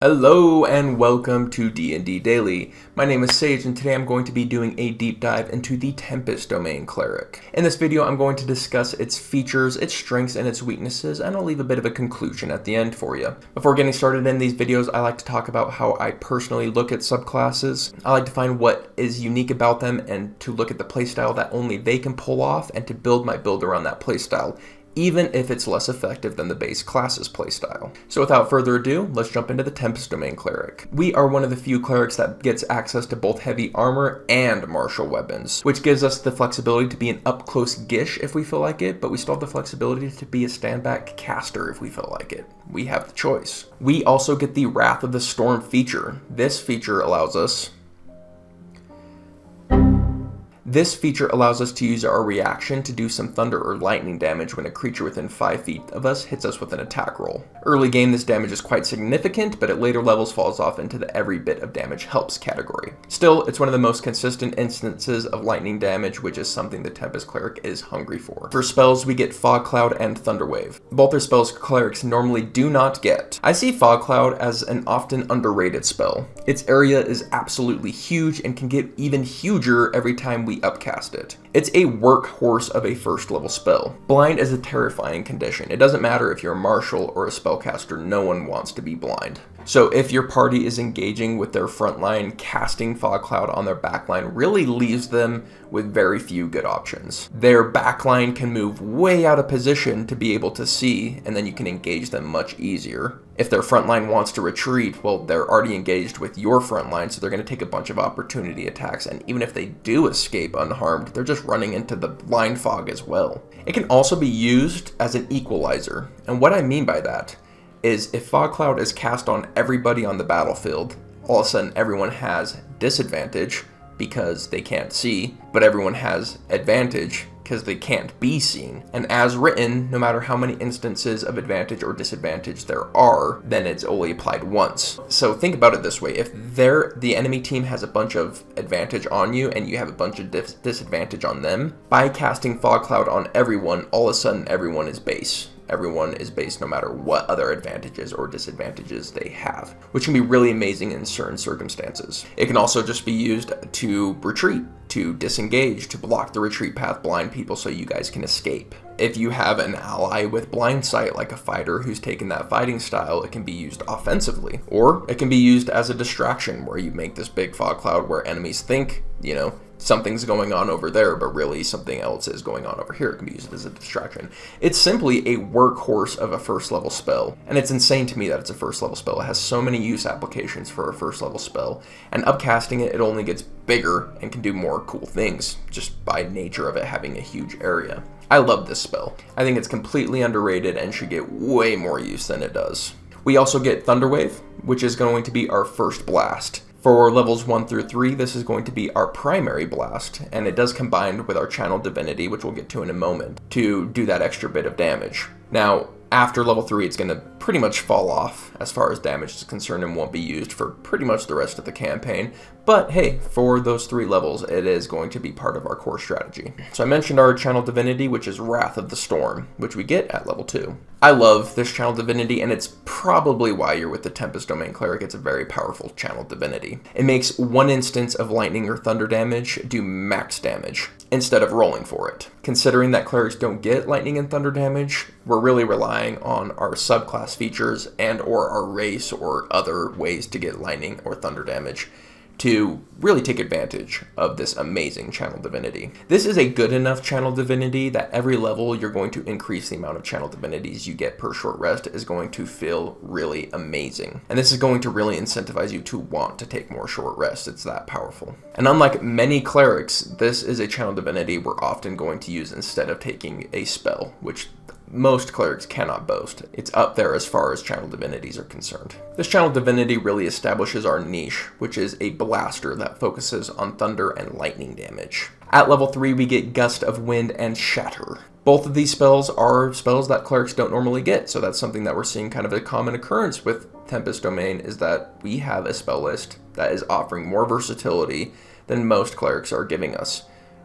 Hello and welcome to D&D Daily. My name is Sage and today I'm going to be doing a deep dive into the Tempest Domain Cleric. In this video I'm going to discuss its features, its strengths, and its weaknesses, and I'll leave a bit of a conclusion at the end for you. Before getting started in these videos, I like to talk about how I personally look at subclasses. I like to find what is unique about them and to look at the playstyle that only they can pull off and to build my build around that playstyle, even if it's less effective than the base class's playstyle. So without further ado, let's jump into the Tempest Domain Cleric. We are one of the few clerics that gets access to both heavy armor and martial weapons, which gives us the flexibility to be an up-close gish if we feel like it, but we still have the flexibility to be a stand-back caster if we feel like it. We have the choice. We also get the Wrath of the Storm feature. This feature allows us to use our reaction to do some thunder or lightning damage when a creature within 5 feet of us hits us with an attack roll. Early game, this damage is quite significant, but at later levels falls off into the every bit of damage helps category. Still, it's one of the most consistent instances of lightning damage, which is something the Tempest Cleric is hungry for. For spells, we get Fog Cloud and Thunder Wave. Both are spells clerics normally do not get. I see Fog Cloud as an often underrated spell. Its area is absolutely huge and can get even huger every time we upcast it. It's a workhorse of a first level spell. Blind is a terrifying condition. It doesn't matter if you're a martial or a spellcaster, no one wants to be blind. So if your party is engaging with their front line, casting Fog Cloud on their backline really leaves them with very few good options. Their backline can move way out of position to be able to see, and then you can engage them much easier. If their front line wants to retreat, well, they're already engaged with your front line, so they're going to take a bunch of opportunity attacks, and even if they do escape unharmed, they're just running into the blind fog as well. It can also be used as an equalizer, and what I mean by that is if Fog Cloud is cast on everybody on the battlefield, all of a sudden everyone has disadvantage because they can't see, but everyone has advantage because they can't be seen. And as written, no matter how many instances of advantage or disadvantage there are, then it's only applied once. So think about it this way, if the enemy team has a bunch of advantage on you and you have a bunch of disadvantage on them, by casting Fog Cloud on everyone, all of a sudden everyone is base. Everyone is based no matter what other advantages or disadvantages they have, which can be really amazing in certain circumstances. It can also just be used to retreat, to disengage, to block the retreat path, blind people so you guys can escape. If you have an ally with blind sight, like a fighter who's taken that fighting style, it can be used offensively. Or it can be used as a distraction where you make this big fog cloud where enemies think, something's going on over there, but really something else is going on over here. It can be used as a distraction. It's simply a workhorse of a first level spell, and it's insane to me that it's a first level spell. It has so many use applications for a first level spell, and upcasting it only gets bigger and can do more cool things just by nature of it having a huge area. I love this spell. I think it's completely underrated and should get way more use than it does. We also get Thunder Wave, which is going to be our first blast. For levels 1 through 3, this is going to be our primary blast, and it does combine with our Channel Divinity, which we'll get to in a moment, to do that extra bit of damage. Now, after level 3, it's going to pretty much fall off as far as damage is concerned and won't be used for pretty much the rest of the campaign. But hey, for those 3 levels, it is going to be part of our core strategy. So I mentioned our Channel Divinity, which is Wrath of the Storm, which we get at level 2. I love this Channel Divinity, and it's probably why you're with the Tempest Domain Cleric. It's a very powerful Channel Divinity. It makes one instance of lightning or thunder damage do max damage instead of rolling for it. Considering that clerics don't get lightning and thunder damage, we're really relying on our subclass features and or our race or other ways to get lightning or thunder damage to really take advantage of this amazing Channel Divinity. This is a good enough Channel Divinity that every level you're going to increase the amount of Channel Divinities you get per short rest is going to feel really amazing. And this is going to really incentivize you to want to take more short rests. It's that powerful. And unlike many clerics, this is a Channel Divinity we're often going to use instead of taking a spell, which most clerics cannot boast. It's up there as far as Channel Divinities are concerned. This Channel Divinity really establishes our niche, which is a blaster that focuses on thunder and lightning damage. At level 3, we get Gust of Wind and Shatter. Both of these spells are spells that clerics don't normally get, so that's something that we're seeing kind of a common occurrence with Tempest Domain, is that we have a spell list that is offering more versatility than most clerics are giving us.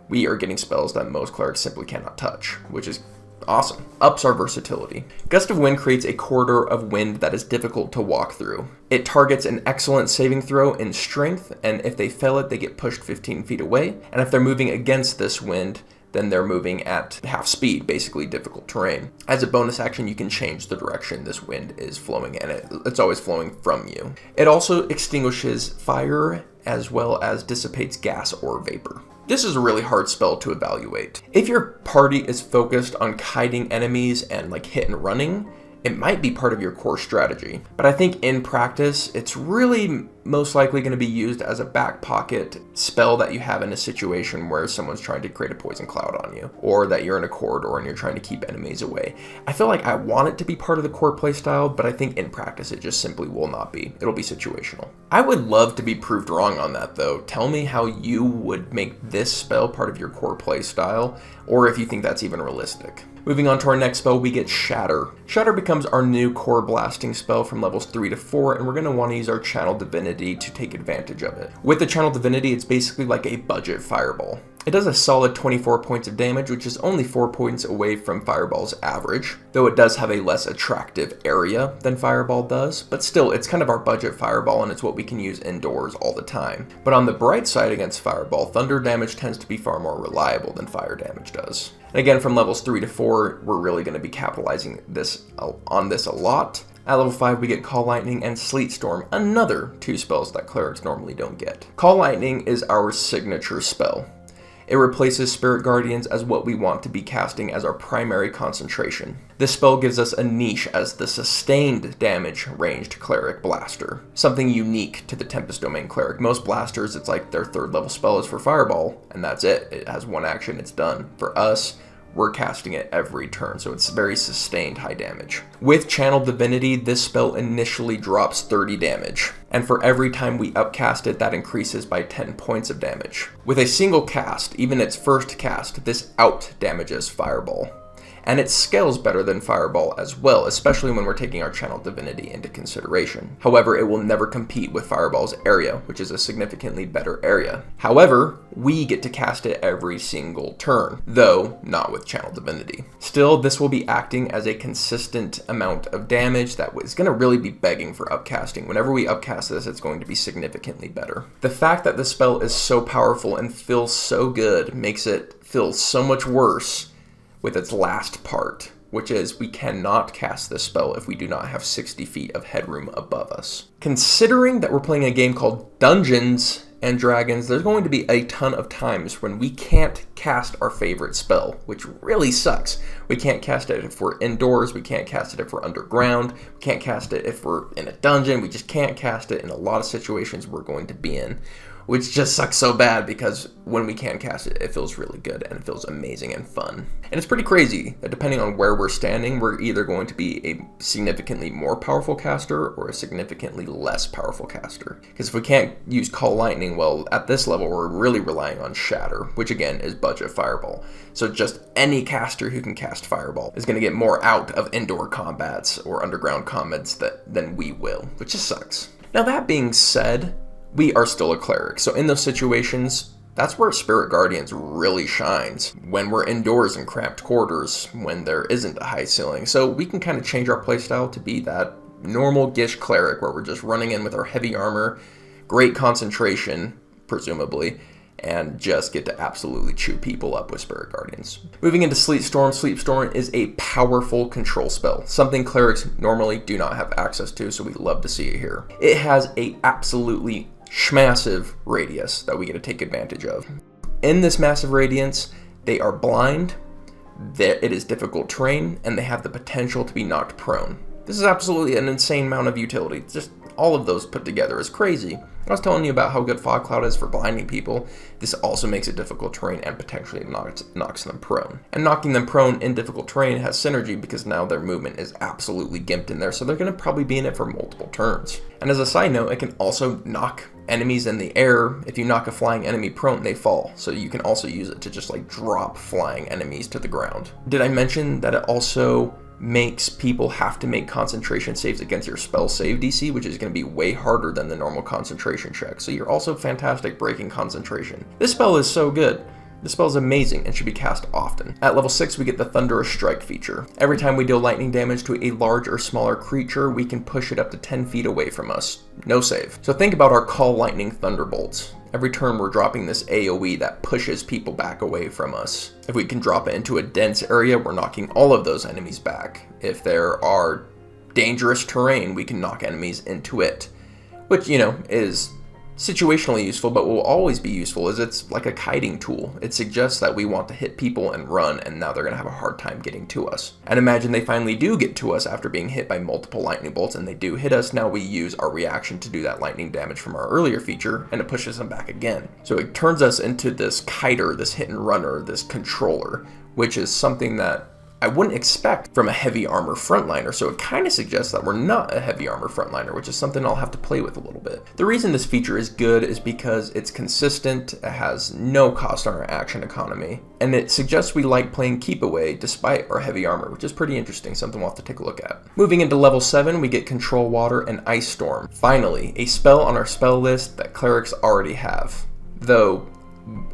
We are getting spells that most clerics simply cannot touch, which is Awesome. Ups our versatility. Gust of Wind creates a corridor of wind that is difficult to walk through. It targets an excellent saving throw in strength, and if they fail it, they get pushed 15 feet away. And if they're moving against this wind, then they're moving at half speed, basically difficult terrain. As a bonus action, you can change the direction this wind is flowing, and it's always flowing from you. It also extinguishes fire as well as dissipates gas or vapor. This is a really hard spell to evaluate. If your party is focused on kiting enemies and like hit and running, it might be part of your core strategy. But I think in practice, it's really most likely going to be used as a back pocket spell that you have in a situation where someone's trying to create a poison cloud on you, or that you're in a corridor and you're trying to keep enemies away. I feel like I want it to be part of the core playstyle, but I think in practice it just simply will not be. It'll be situational. I would love to be proved wrong on that though. Tell me how you would make this spell part of your core playstyle, or if you think that's even realistic. Moving on to our next spell, we get Shatter. Shatter becomes our new core blasting spell from levels 3 to 4, and we're going to want to use our Channel Divinity to take advantage of it. With the Channel Divinity, it's basically like a budget fireball. It does a solid 24 points of damage, which is only 4 points away from Fireball's average, though it does have a less attractive area than Fireball does, but still, it's kind of our budget Fireball, and it's what we can use indoors all the time. But on the bright side against Fireball, Thunder damage tends to be far more reliable than Fire damage does. And again, from levels 3 to 4, we're really going to be capitalizing on this a lot. At level 5, we get Call Lightning and Sleet Storm, another 2 spells that clerics normally don't get. Call Lightning is our signature spell. It replaces Spirit Guardians as what we want to be casting as our primary concentration. This spell gives us a niche as the sustained damage ranged cleric blaster, something unique to the Tempest Domain Cleric. Most blasters, it's like their 3rd level spell is for Fireball, and that's it. It has 1 action, it's done. For us, we're casting it every turn, so it's very sustained high damage. With Channel Divinity, this spell initially drops 30 damage, and for every time we upcast it, that increases by 10 points of damage. With a single cast, even its first cast, this out damages Fireball. And it scales better than Fireball as well, especially when we're taking our Channel Divinity into consideration. However, it will never compete with Fireball's area, which is a significantly better area. However, we get to cast it every single turn, though not with Channel Divinity. Still, this will be acting as a consistent amount of damage that is going to really be begging for upcasting. Whenever we upcast this, it's going to be significantly better. The fact that the spell is so powerful and feels so good makes it feel so much worse with its last part, which is we cannot cast this spell if we do not have 60 feet of headroom above us. Considering that we're playing a game called Dungeons and Dragons, there's going to be a ton of times when we can't cast our favorite spell, which really sucks. We can't cast it if we're indoors, we can't cast it if we're underground, we can't cast it if we're in a dungeon, we just can't cast it in a lot of situations we're going to be in, which just sucks so bad because when we can cast it, it feels really good and it feels amazing and fun. And it's pretty crazy that depending on where we're standing, we're either going to be a significantly more powerful caster or a significantly less powerful caster. Because if we can't use Call Lightning, well, at this level, we're really relying on Shatter, which again is budget Fireball. So just any caster who can cast Fireball is going to get more out of indoor combats or underground combats than we will, which just sucks. Now that being said, we are still a cleric, so in those situations, that's where Spirit Guardians really shines. When we're indoors in cramped quarters, when there isn't a high ceiling. So we can kind of change our playstyle to be that normal Gish cleric where we're just running in with our heavy armor, great concentration, presumably, and just get to absolutely chew people up with Spirit Guardians. Moving into Sleet Storm. Sleet Storm is a powerful control spell, something clerics normally do not have access to, so we love to see it here. It has a absolutely massive radius that we get to take advantage of. In this massive radius, they are blind, it is difficult terrain, and they have the potential to be knocked prone. This is absolutely an insane amount of utility. Just all of those put together is crazy. I was telling you about how good Fog Cloud is for blinding people. This also makes it difficult terrain and potentially knocks them prone. And knocking them prone in difficult terrain has synergy because now their movement is absolutely gimped in there, so they're going to probably be in it for multiple turns. And as a side note, it can also knock enemies in the air. If you knock a flying enemy prone, they fall. So you can also use it to just like drop flying enemies to the ground. Did I mention that it also makes people have to make concentration saves against your spell save DC, which is going to be way harder than the normal concentration check. So you're also fantastic breaking concentration. This spell is so good. The spell is amazing and should be cast often. At level 6, we get the Thunderous Strike feature. Every time we deal lightning damage to a large or smaller creature, we can push it up to 10 feet away from us. No save. So think about our Call Lightning Thunderbolts. Every turn we're dropping this AoE that pushes people back away from us. If we can drop it into a dense area, we're knocking all of those enemies back. If there are dangerous terrain, we can knock enemies into it. Which, is situationally useful, but will always be useful as it's like a kiting tool. It suggests that we want to hit people and run, and now they're going to have a hard time getting to us. And imagine they finally do get to us after being hit by multiple lightning bolts, and they do hit us. Now we use our reaction to do that lightning damage from our earlier feature, and it pushes them back again. So it turns us into this kiter, this hit and runner, this controller, which is something that I wouldn't expect from a heavy armor frontliner, so it kind of suggests that we're not a heavy armor frontliner, which is something I'll have to play with a little bit. The reason this feature is good is because it's consistent, it has no cost on our action economy, and it suggests we like playing keep away despite our heavy armor, which is pretty interesting, something we'll have to take a look at. Moving into level 7, we get Control Water and Ice Storm. Finally, a spell on our spell list that clerics already have, though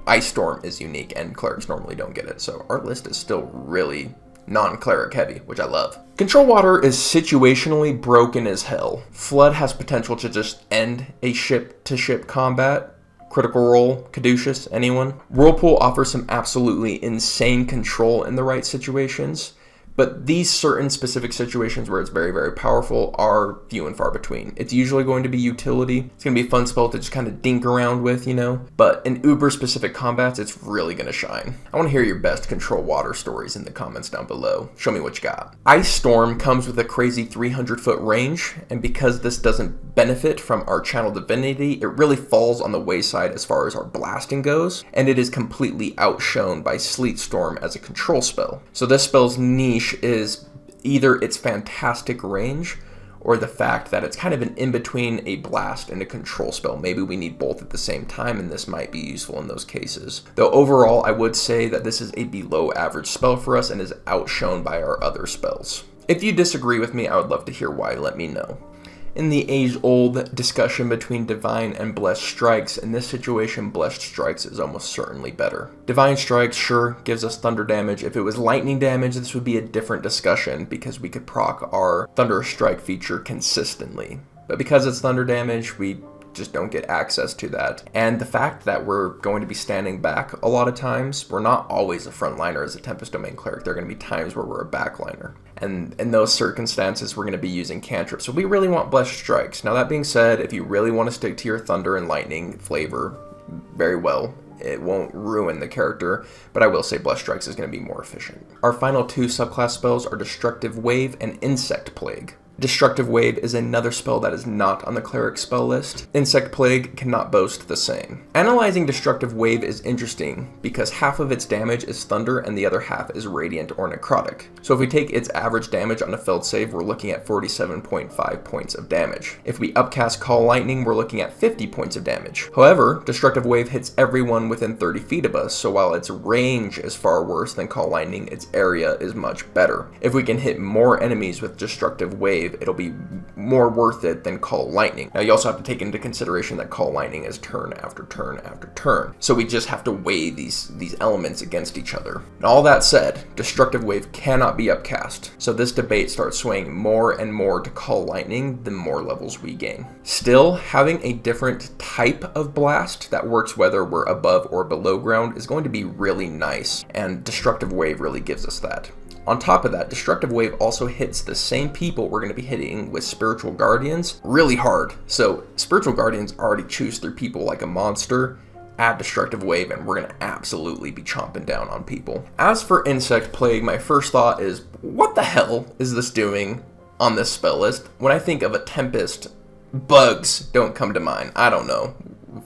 Ice Storm is unique and clerics normally don't get it, so our list is still really non-cleric heavy, which I love. Control Water is situationally broken as hell. Flood has potential to just end a ship-to-ship combat. Critical Role, Caduceus, anyone? Whirlpool offers some absolutely insane control in the right situations, but these certain specific situations where it's very, very powerful are few and far between. It's usually going to be utility. It's going to be a fun spell to just kind of dink around with, but in uber-specific combats, it's really going to shine. I want to hear your best Control Water stories in the comments down below. Show me what you got. Ice Storm comes with a crazy 300-foot range, and because this doesn't benefit from our Channel Divinity, it really falls on the wayside as far as our blasting goes, and it is completely outshone by Sleet Storm as a control spell. So this spell's niche is either its fantastic range or the fact that it's kind of an in-between a blast and a control spell. Maybe we need both at the same time, and this might be useful in those cases. Though overall, I would say that this is a below average spell for us and is outshone by our other spells. If you disagree with me, I would love to hear why. Let me know. In the age-old discussion between Divine and Blessed Strikes, in this situation, Blessed Strikes is almost certainly better. Divine Strikes, sure, gives us thunder damage. If it was lightning damage, this would be a different discussion because we could proc our Thunderous Strike feature consistently. But because it's thunder damage, we just don't get access to that. And the fact that we're going to be standing back a lot of times, we're not always a frontliner as a Tempest Domain Cleric. There are going to be times where we're a backliner. And in those circumstances, we're going to be using cantrips. So we really want Blessed Strikes. Now that being said, if you really want to stick to your Thunder and Lightning flavor, very well. It won't ruin the character, but I will say Blessed Strikes is going to be more efficient. Our final two subclass spells are Destructive Wave and Insect Plague. Destructive Wave is another spell that is not on the Cleric spell list. Insect Plague cannot boast the same. Analyzing Destructive Wave is interesting because half of its damage is Thunder and the other half is Radiant or Necrotic. So if we take its average damage on a failed save, we're looking at 47.5 points of damage. If we upcast Call Lightning, we're looking at 50 points of damage. However, Destructive Wave hits everyone within 30 feet of us, so while its range is far worse than Call Lightning, its area is much better. If we can hit more enemies with Destructive Wave, it'll be more worth it than Call Lightning. Now you also have to take into consideration that Call Lightning is turn after turn after turn. So we just have to weigh these elements against each other. And all that said, Destructive Wave cannot be upcast. So this debate starts swaying more and more to Call Lightning the more levels we gain. Still, having a different type of blast that works whether we're above or below ground is going to be really nice, and Destructive Wave really gives us that. On top of that, Destructive Wave also hits the same people we're going to be hitting with Spiritual Guardians really hard. So Spiritual Guardians already chews through people like a monster. Add Destructive Wave and we're going to absolutely be chomping down on people. As for Insect Plague, my first thought is, what the hell is this doing on this spell list? When I think of a Tempest, bugs don't come to mind. I don't know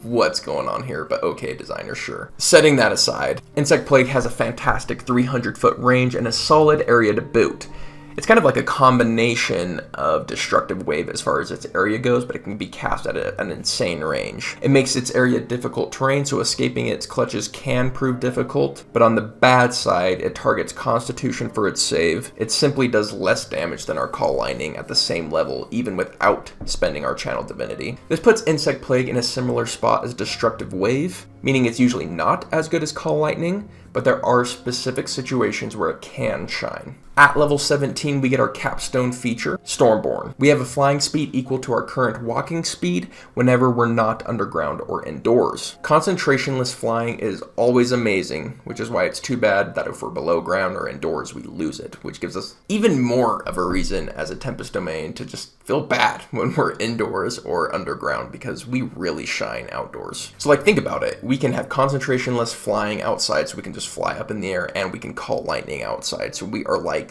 what's going on here, but okay, designer, sure. Setting that aside, Insect Plague has a fantastic 300-foot range and a solid area to boot. It's kind of like a combination of Destructive Wave as far as its area goes, but it can be cast at an insane range. It makes its area difficult terrain, so escaping its clutches can prove difficult, but on the bad side, it targets Constitution for its save. It simply does less damage than our Call Lightning at the same level, even without spending our Channel Divinity. This puts Insect Plague in a similar spot as Destructive Wave, meaning it's usually not as good as Call Lightning, but there are specific situations where it can shine. At level 17, we get our capstone feature, Stormborn. We have a flying speed equal to our current walking speed whenever we're not underground or indoors. Concentrationless flying is always amazing, which is why it's too bad that if we're below ground or indoors, we lose it, which gives us even more of a reason as a Tempest Domain to just feel bad when we're indoors or underground, because we really shine outdoors. So like, think about it. We can have concentrationless flying outside, so we can just fly up in the air, and we can call lightning outside. So we are like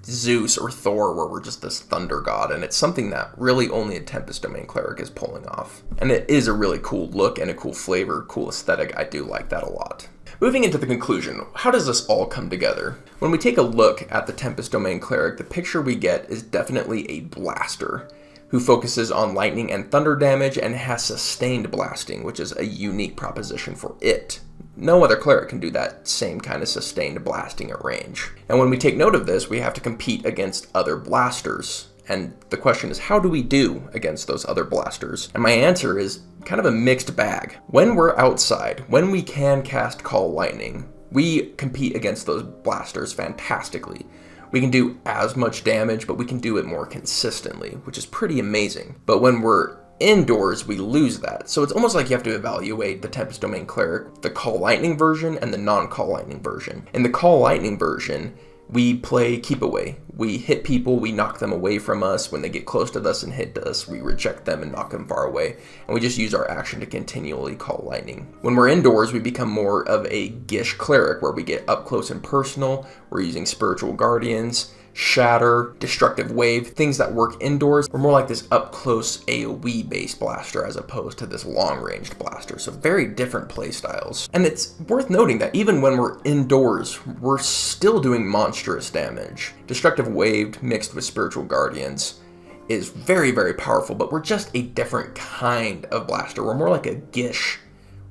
Zeus or Thor, where we're just this thunder god, and it's something that really only a Tempest Domain Cleric is pulling off. And it is a really cool look and a cool flavor, cool aesthetic. I do like that a lot. Moving into the conclusion, how does this all come together? When we take a look at the Tempest Domain Cleric, the picture we get is definitely a blaster who focuses on lightning and thunder damage and has sustained blasting, which is a unique proposition for it. No other cleric can do that same kind of sustained blasting at range. And when we take note of this, we have to compete against other blasters. And the question is, how do we do against those other blasters? And my answer is kind of a mixed bag. When we're outside, when we can cast Call Lightning, we compete against those blasters fantastically. We can do as much damage, but we can do it more consistently, which is pretty amazing. But when we're indoors, we lose that. So it's almost like you have to evaluate the Tempest Domain Cleric, the Call Lightning version and the non-Call Lightning version. In the Call Lightning version, we play keep away. We hit people, we knock them away from us. When they get close to us and hit us, we reject them and knock them far away. And we just use our action to continually call lightning. When we're indoors, we become more of a Gish Cleric, where we get up close and personal. We're using Spiritual Guardians, Shatter, Destructive Wave, things that work indoors. We're more like this up-close AoE-based blaster as opposed to this long-ranged blaster. So very different play styles. And it's worth noting that even when we're indoors, we're still doing monstrous damage. Destructive Wave mixed with Spiritual Guardians is very, very powerful, but we're just a different kind of blaster. We're more like a Gish,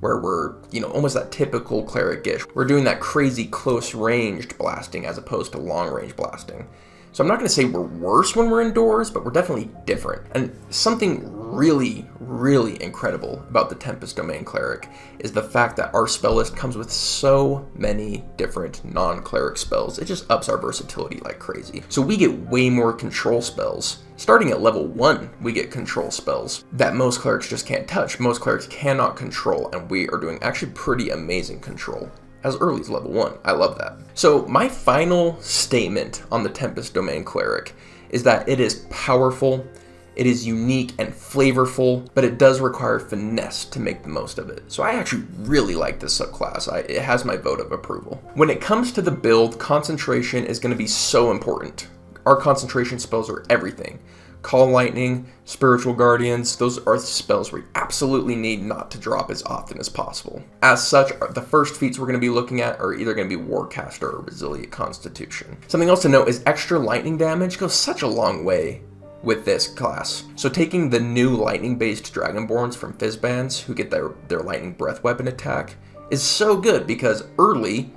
where we're, almost that typical Cleric Gish. We're doing that crazy close-ranged blasting as opposed to long-range blasting. So I'm not going to say we're worse when we're indoors, but we're definitely different. And something really, really incredible about the Tempest Domain Cleric is the fact that our spell list comes with so many different non-cleric spells. It just ups our versatility like crazy. So we get way more control spells. Starting at level 1, we get control spells that most clerics just can't touch. Most clerics cannot control, and we are doing actually pretty amazing control as early as level 1. I love that. So my final statement on the Tempest Domain Cleric is that it is powerful, it is unique and flavorful, but it does require finesse to make the most of it. So I actually really like this subclass. It has my vote of approval. When it comes to the build, concentration is going to be so important. Our concentration spells are everything. Call Lightning, Spiritual Guardians, those are spells we absolutely need not to drop as often as possible. As such, the first feats we're going to be looking at are either going to be Warcaster or Resilient Constitution. Something else to note is extra lightning damage goes such a long way with this class. So taking the new lightning-based Dragonborns from Fizzbands, who get their lightning breath weapon attack, is so good because early,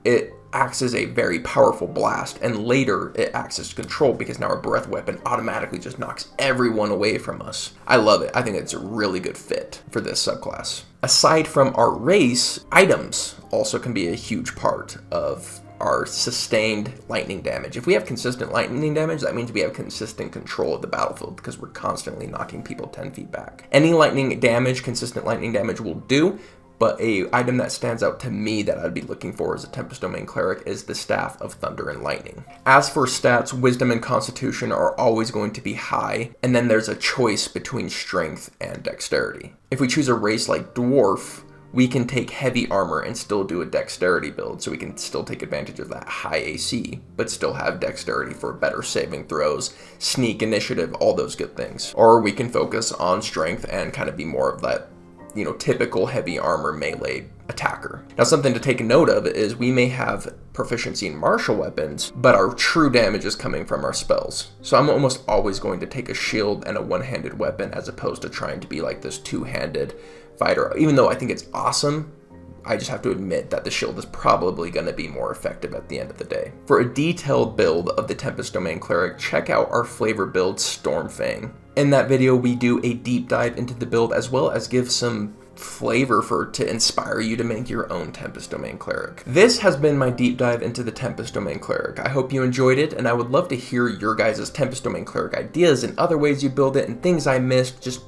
it acts as a very powerful blast, and later it acts as control because now our breath weapon automatically just knocks everyone away from us. I love it. I think it's a really good fit for this subclass. Aside from our race, items also can be a huge part of our sustained lightning damage. If we have consistent lightning damage, that means we have consistent control of the battlefield because we're constantly knocking people 10 feet back. Any lightning damage, consistent lightning damage will do, but a item that stands out to me that I'd be looking for as a Tempest Domain Cleric is the Staff of Thunder and Lightning. As for stats, Wisdom and Constitution are always going to be high, and then there's a choice between Strength and Dexterity. If we choose a race like Dwarf, we can take heavy armor and still do a dexterity build, so we can still take advantage of that high AC, but still have dexterity for better saving throws, sneak, initiative, all those good things. Or we can focus on strength and kind of be more of that typical heavy armor melee attacker. Now, something to take note of is we may have proficiency in martial weapons, but our true damage is coming from our spells. So I'm almost always going to take a shield and a one-handed weapon as opposed to trying to be like this two-handed fighter. Even though I think it's awesome, I just have to admit that the shield is probably going to be more effective at the end of the day. For a detailed build of the Tempest Domain Cleric, check out our flavor build Stormfang. In that video, we do a deep dive into the build as well as give some flavor to inspire you to make your own Tempest Domain Cleric. This has been my deep dive into the Tempest Domain Cleric. I hope you enjoyed it, and I would love to hear your guys' Tempest Domain Cleric ideas and other ways you build it and things I missed. Just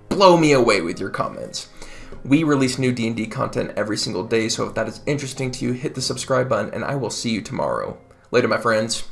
blow me away with your comments. We release new D&D content every single day, so if that is interesting to you, hit the subscribe button, and I will see you tomorrow. Later, my friends.